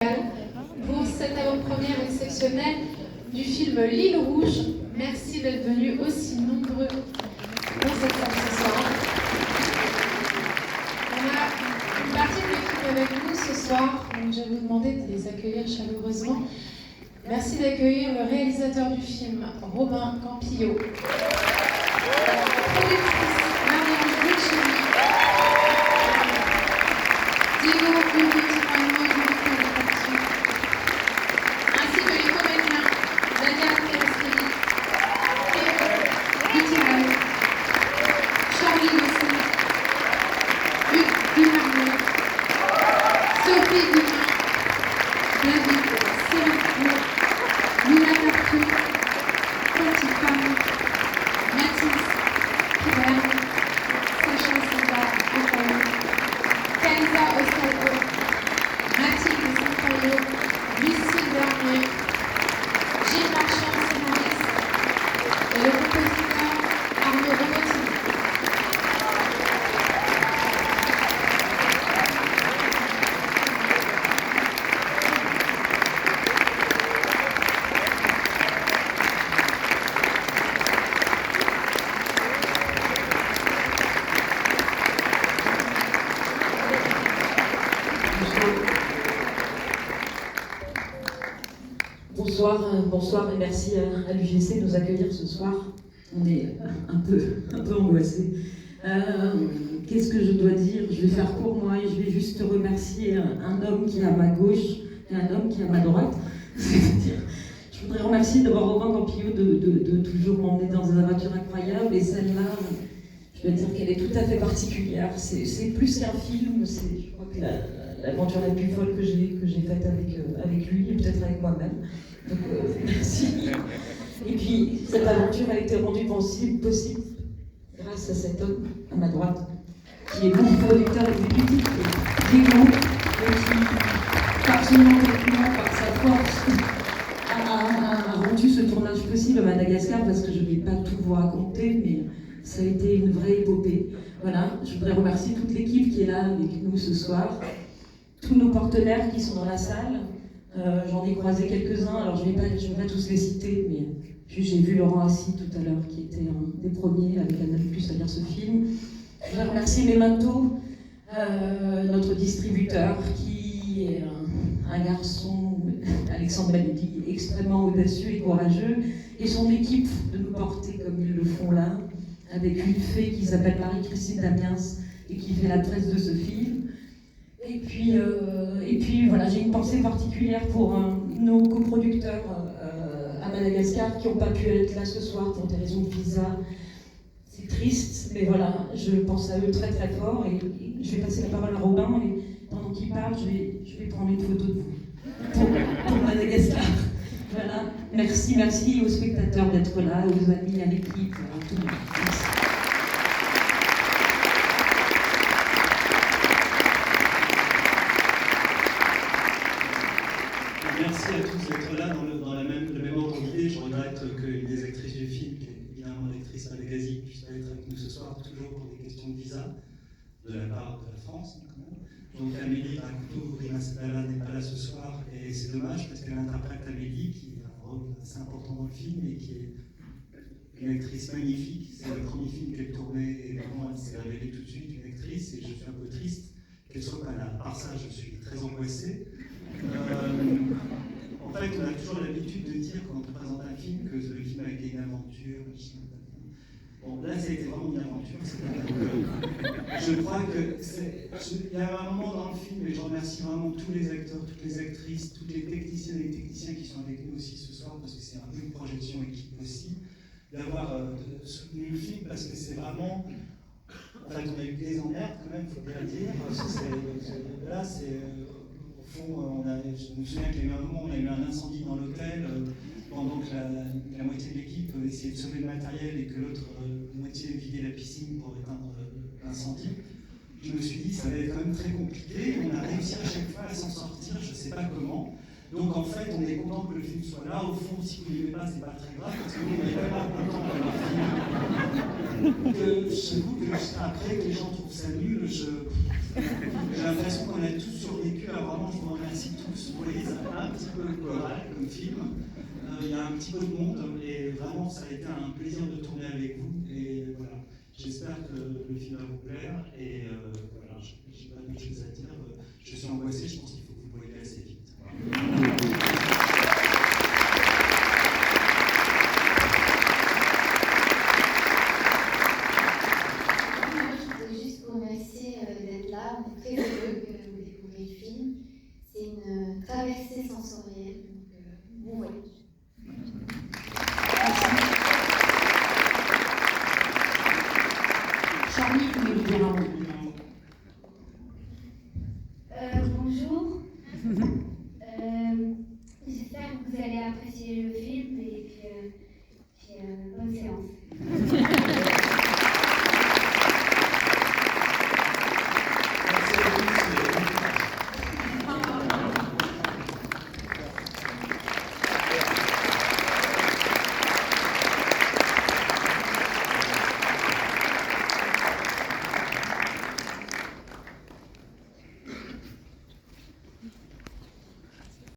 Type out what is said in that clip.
Pour cette avant-première exceptionnelle du film L'Île Rouge. Merci d'être venus aussi nombreux dans cette salle ce soir. On a une partie de l'équipe avec nous ce soir, donc je vais vous demander de les accueillir chaleureusement. Merci d'accueillir le réalisateur du film, Robin Campillo. La productrice, Marianne Guccioli. Diego Gullit-Malmo, ainsi que les comédiens Nadia Tereskeli, Gutiérrez, Charlie Messi, Luc Guillermo, Sophie Guillemot, David Sérapio, Luna Cartu, Cathy Pham, Mathis Pibert, Sacha Samba Okayo, Kalisa Ostaldo, Mathilde Sampaio, Lucille Bernier, Gilles Marchand, scénariste, et le compositeur Arnaud Robotti. Bonsoir et merci à l'UGC de nous accueillir ce soir. On est un peu angoissés. Qu'est-ce que je dois dire? Je vais faire court moi et je vais juste remercier un homme qui est à ma gauche et un homme qui est à ma droite. C'est-à-dire, je voudrais remercier d'abord Robin Campillo de toujours m'emmener dans des aventures incroyables, et celle-là, je dois dire qu'elle est tout à fait particulière. C'est plus qu'un film, je crois que l'aventure la plus folle que j'ai faite avec lui et peut-être avec moi-même. Donc merci. Et puis cette aventure a été rendue possible grâce à cet homme à ma droite, qui est mon producteur exécutif, Diego, et qui, absolument par sa force, a rendu ce tournage possible à Madagascar, parce que je ne vais pas tout vous raconter, mais ça a été une vraie épopée. Voilà, je voudrais remercier toute l'équipe qui est là avec nous ce soir, tous nos partenaires qui sont dans la salle. J'en ai croisé quelques-uns, alors je ne vais pas tous les citer, mais j'ai vu Laurent Assy tout à l'heure, qui était un des premiers avec Canal+ à lire ce film. Je voudrais remercier Memento, notre distributeur, qui est un garçon, Alexandre Malidi, extrêmement audacieux et courageux, et son équipe de nous porter comme ils le font là, avec une fée qui s'appelle Marie-Christine Damiens et qui fait la presse de ce film. Et puis voilà, j'ai une pensée particulière pour nos coproducteurs à Madagascar qui n'ont pas pu être là ce soir pour des raisons de visa. C'est triste, mais voilà, je pense à eux très très fort, et je vais passer la parole à Robin, et pendant qu'il parle, je vais prendre une photo de vous pour Madagascar. Voilà, merci aux spectateurs d'être là, aux amis, à l'équipe, à tout le monde. Merci. Merci à tous d'être là dans le même ordre d'idée. Je regrette que les actrices du film, qui est évidemment l'actrice Malagasi, ne puissent pas être avec nous ce soir, toujours pour des questions de visa, de la part de la France. Donc Amélie Rakuto-Rimasbala n'est pas là ce soir, et c'est dommage parce qu'elle interprète Amélie, qui a un rôle assez important dans le film et qui est une actrice magnifique. C'est le premier film qu'elle tournait, et vraiment elle s'est révélée tout de suite une actrice, et je suis un peu triste qu'elle soit pas là. Par ça, je suis très angoissé. En fait, on a toujours l'habitude de dire quand on présente un film que le film a été une aventure. Bon, là, ça a été vraiment une aventure. Je crois que il y a un moment dans le film, et je remercie vraiment tous les acteurs, toutes les actrices, tous les techniciennes et techniciens qui sont avec nous aussi ce soir, parce que c'est un peu une projection équipe aussi, d'avoir soutenu le film, parce que c'est vraiment. En fait, on a eu des emmerdes quand même, il faut bien le dire. Là, c'est. Au fond, je me souviens qu'il y a eu un moment où on a eu un incendie dans l'hôtel, pendant que la moitié de l'équipe essayait de sauver le matériel et que l'autre moitié vidait la piscine pour éteindre l'incendie. Je me suis dit, ça va être quand même très compliqué. On a réussi à chaque fois à s'en sortir, je ne sais pas comment. Donc en fait, on est content que le film soit là. Au fond, si vous ne l'aimez pas, c'est pas très grave, parce que nous, on est vraiment content de l'avoir fini. Je vous que après, que les gens trouvent ça nul, J'ai l'impression qu'on a tous survécu. Alors vraiment, je vous remercie tous pour les un petit peu choral comme film. Il y a un petit peu de monde et vraiment, ça a été un plaisir de tourner avec vous. Et voilà, j'espère que le film va vous plaire. Et voilà, je n'ai pas d'autre chose à dire. Je suis angoissé, je pense qu'il faut que vous voyez assez vite. Voilà. D'être là, on est très heureux que vous découvriez le film. C'est une traversée sensorielle.